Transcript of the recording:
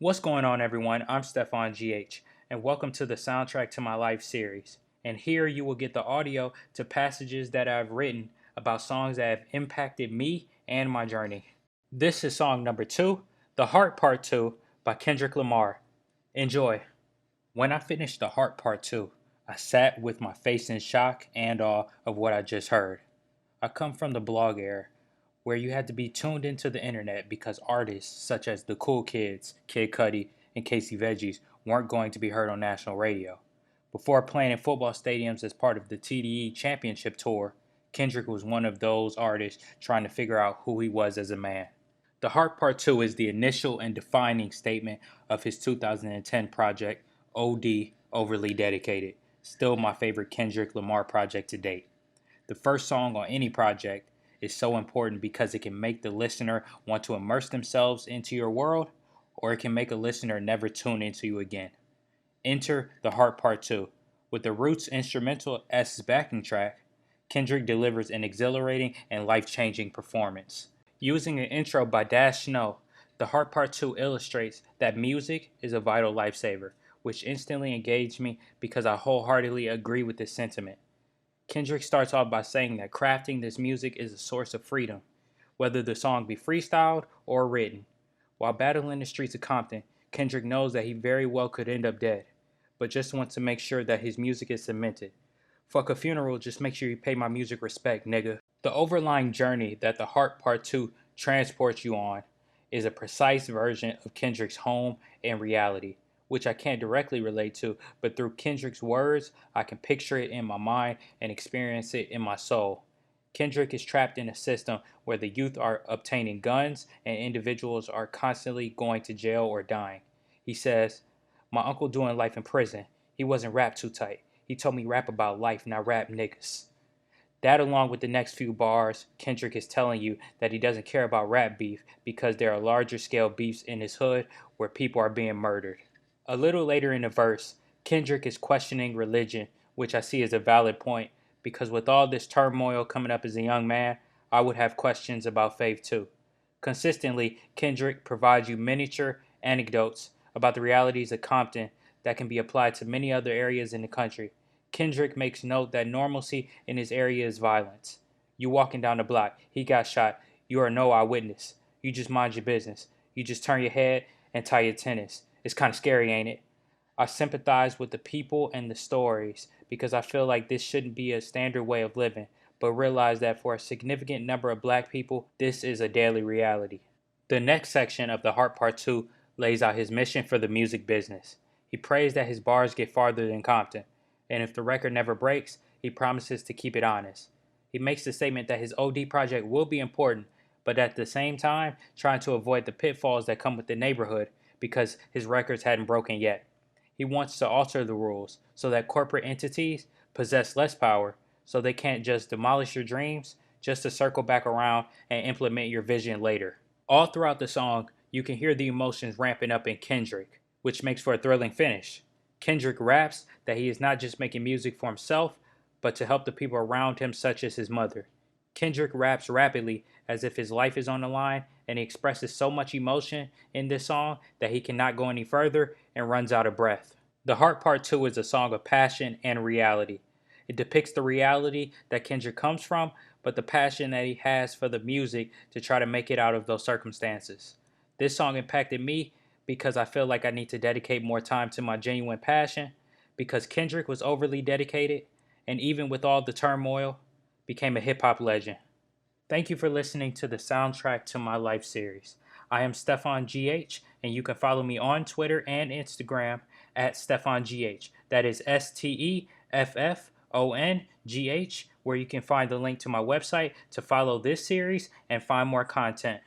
What's going on, everyone? I'm Stefan GH, and welcome to the Soundtrack to My Life series. And here you will get the audio to passages that I've written about songs that have impacted me and my journey. This is song number 2, The Heart Part 2 by Kendrick Lamar. Enjoy. When I finished The Heart Part 2, I sat with my face in shock and awe of what I just heard. I come from the blog era, where you had to be tuned into the internet because artists such as the Cool Kids, Kid Cudi, and Casey Veggies weren't going to be heard on national radio. Before playing in football stadiums as part of the TDE Championship Tour, Kendrick was one of those artists trying to figure out who he was as a man. The Heart Part 2 is the initial and defining statement of his 2010 project, OD Overly Dedicated, still my favorite Kendrick Lamar project to date. The first song on any project is so important because it can make the listener want to immerse themselves into your world, or it can make a listener never tune into you again. Enter The Heart Part 2. With the Roots instrumental as his backing track, Kendrick delivers an exhilarating and life-changing performance. Using an intro by Dash Snow, The Heart Part 2 illustrates that music is a vital lifesaver, which instantly engaged me because I wholeheartedly agree with this sentiment. Kendrick starts off by saying that crafting this music is a source of freedom, whether the song be freestyled or written. While battling the streets of Compton, Kendrick knows that he very well could end up dead, but just wants to make sure that his music is cemented. Fuck a funeral, just make sure you pay my music respect, nigga. The overlying journey that The Heart Part 2 transports you on is a precise version of Kendrick's home and reality, which I can't directly relate to, but through Kendrick's words, I can picture it in my mind and experience it in my soul. Kendrick is trapped in a system where the youth are obtaining guns and individuals are constantly going to jail or dying. He says, "My uncle doing life in prison. He wasn't rap too tight. He told me rap about life, not rap niggas." That, along with the next few bars, Kendrick is telling you that he doesn't care about rap beef because there are larger scale beefs in his hood where people are being murdered. A little later in the verse, Kendrick is questioning religion, which I see as a valid point because with all this turmoil coming up as a young man, I would have questions about faith too. Consistently, Kendrick provides you miniature anecdotes about the realities of Compton that can be applied to many other areas in the country. Kendrick makes note that normalcy in his area is violence. You walking down the block, he got shot, you are no eyewitness. You just mind your business. You just turn your head and tie your tennis. It's kind of scary, ain't it? I sympathize with the people and the stories because I feel like this shouldn't be a standard way of living, but realize that for a significant number of black people, this is a daily reality. The next section of The Heart Part 2 lays out his mission for the music business. He prays that his bars get farther than Compton, and if the record never breaks, he promises to keep it honest. He makes the statement that his OD project will be important, but at the same time, trying to avoid the pitfalls that come with the neighborhood because his records hadn't broken yet. He wants to alter the rules so that corporate entities possess less power, so they can't just demolish your dreams just to circle back around and implement your vision later. All throughout the song, you can hear the emotions ramping up in Kendrick, which makes for a thrilling finish. Kendrick raps that he is not just making music for himself, but to help the people around him, such as his mother. Kendrick raps rapidly as if his life is on the line, and he expresses so much emotion in this song that he cannot go any further and runs out of breath. The Heart Part 2 is a song of passion and reality. It depicts the reality that Kendrick comes from, but the passion that he has for the music to try to make it out of those circumstances. This song impacted me because I feel like I need to dedicate more time to my genuine passion, because Kendrick was overly dedicated, and even with all the turmoil, became a hip-hop legend. Thank you for listening to the Soundtrack to My Life series. I am Stefan GH, and you can follow me on Twitter and Instagram at Stefan GH. That is STEFFONGH, where you can find the link to my website to follow this series and find more content.